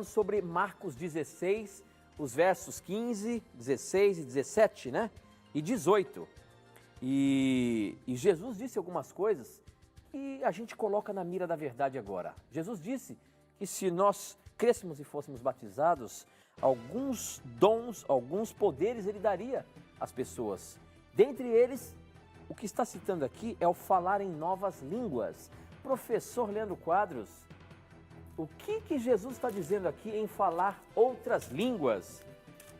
sobre Marcos 16, os versos 15, 16 e 17, né? E 18. E Jesus disse algumas coisas que a gente coloca na mira da verdade agora. Jesus disse que se nós crêssemos e fôssemos batizados, alguns dons, alguns poderes ele daria às pessoas. Dentre eles, o que está citando aqui é o falar em novas línguas. Professor Leandro Quadros, o que Jesus está dizendo aqui em falar outras línguas?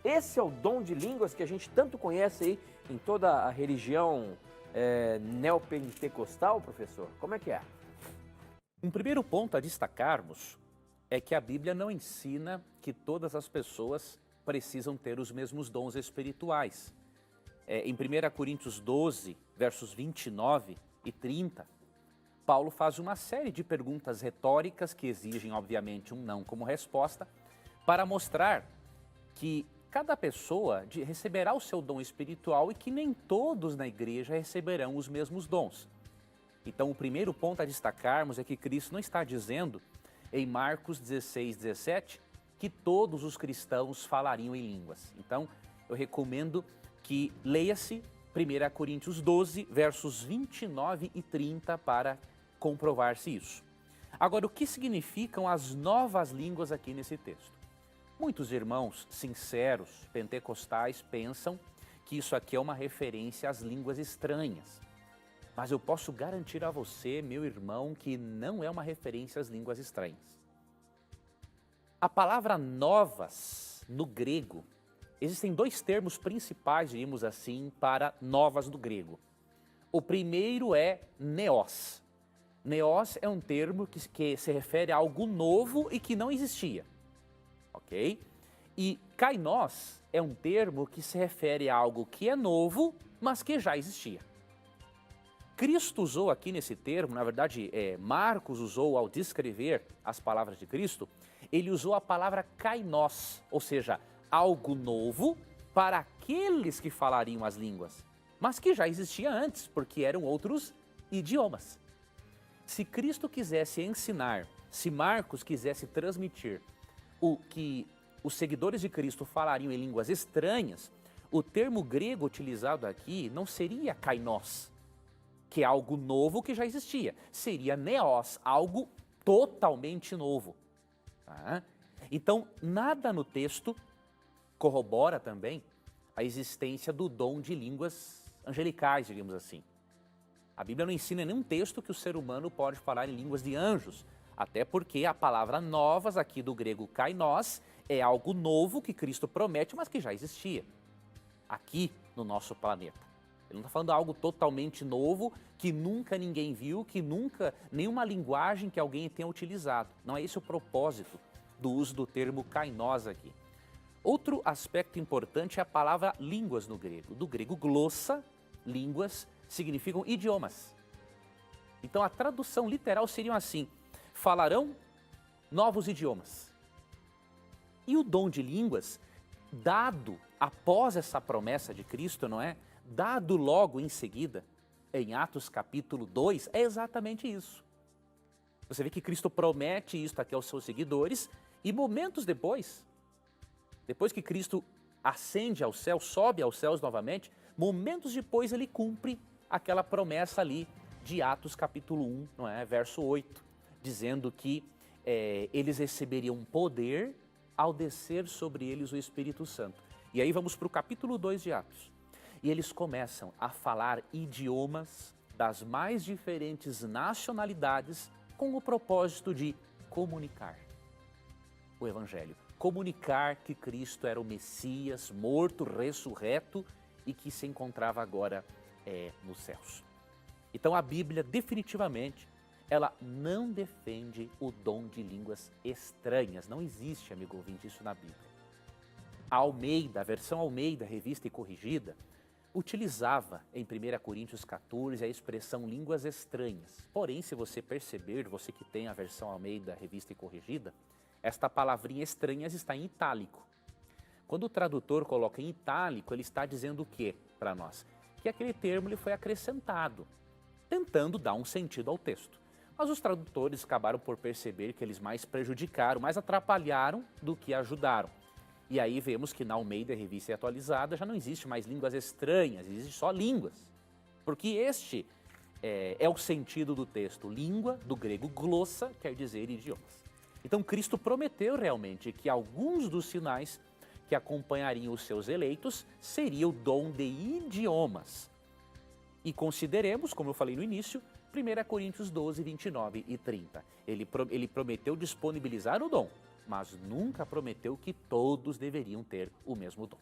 Esse é o dom de línguas que a gente tanto conhece aí em toda a religião neopentecostal, professor? Como é que é? Um primeiro ponto a destacarmos é que a Bíblia não ensina que todas as pessoas precisam ter os mesmos dons espirituais. Em 1 Coríntios 12, versos 29 e 30, Paulo faz uma série de perguntas retóricas que exigem, obviamente, um não como resposta, para mostrar que cada pessoa receberá o seu dom espiritual e que nem todos na igreja receberão os mesmos dons. Então, o primeiro ponto a destacarmos é que Cristo não está dizendo, em Marcos 16, 17, que todos os cristãos falariam em línguas. Então, eu recomendo que leia-se 1 Coríntios 12, versos 29 e 30 para comprovar-se isso. Agora, o que significam as novas línguas aqui nesse texto? Muitos irmãos sinceros, pentecostais, pensam que isso aqui é uma referência às línguas estranhas. Mas eu posso garantir a você, meu irmão, que não é uma referência às línguas estranhas. A palavra novas, no grego, existem dois termos principais, diríamos assim, para novas no grego. O primeiro é neos. Neos é um termo que se refere a algo novo e que não existia. Ok? E kainos é um termo que se refere a algo que é novo, mas que já existia. Cristo usou aqui nesse termo, na verdade, Marcos usou ao descrever as palavras de Cristo, ele usou a palavra kainos, ou seja, algo novo para aqueles que falariam as línguas, mas que já existia antes, porque eram outros idiomas. Se Cristo quisesse ensinar, se Marcos quisesse transmitir o que os seguidores de Cristo falariam em línguas estranhas, o termo grego utilizado aqui não seria kainos, que é algo novo que já existia. Seria neos, algo totalmente novo. Tá? Então, nada no texto corrobora também a existência do dom de línguas angelicais, digamos assim. A Bíblia não ensina em nenhum texto que o ser humano pode falar em línguas de anjos, até porque a palavra novas aqui do grego kainos é algo novo que Cristo promete, mas que já existia aqui no nosso planeta. Ele não está falando de algo totalmente novo, que nunca ninguém viu, que nunca, nenhuma linguagem que alguém tenha utilizado. Não é esse o propósito do uso do termo kainos aqui. Outro aspecto importante é a palavra línguas no grego. Do grego glossa, línguas, significam idiomas. Então a tradução literal seria assim: falarão novos idiomas. E o dom de línguas, dado após essa promessa de Cristo, não é? Dado logo em seguida, em Atos capítulo 2, é exatamente isso. Você vê que Cristo promete isso aqui aos seus seguidores e momentos depois que Cristo ascende ao céu, sobe aos céus novamente, momentos depois ele cumpre aquela promessa ali de Atos capítulo 1, não é? Verso 8, dizendo que eles receberiam poder ao descer sobre eles o Espírito Santo. E aí vamos para o capítulo 2 de Atos. E eles começam a falar idiomas das mais diferentes nacionalidades com o propósito de comunicar o Evangelho. Comunicar que Cristo era o Messias, morto, ressurreto e que se encontrava agora nos céus. Então a Bíblia definitivamente, ela não defende o dom de línguas estranhas. Não existe, amigo ouvinte, isso na Bíblia. A Almeida, a versão Almeida, revista e corrigida, utilizava em 1 Coríntios 14 a expressão línguas estranhas. Porém, se você perceber, você que tem a versão Almeida, revista e corrigida, esta palavrinha estranhas está em itálico. Quando o tradutor coloca em itálico, ele está dizendo o quê para nós? Que aquele termo ele foi acrescentado, tentando dar um sentido ao texto. Mas os tradutores acabaram por perceber que eles mais prejudicaram, mais atrapalharam do que ajudaram. E aí vemos que na Almeida Revista e Atualizada já não existe mais línguas estranhas, existe só línguas. Porque este é o sentido do texto. Língua, do grego glossa, quer dizer idiomas. Então Cristo prometeu realmente que alguns dos sinais que acompanhariam os seus eleitos seria o dom de idiomas. E consideremos, como eu falei no início, 1 Coríntios 12, 29 e 30. Ele prometeu disponibilizar o dom, mas nunca prometeu que todos deveriam ter o mesmo dom.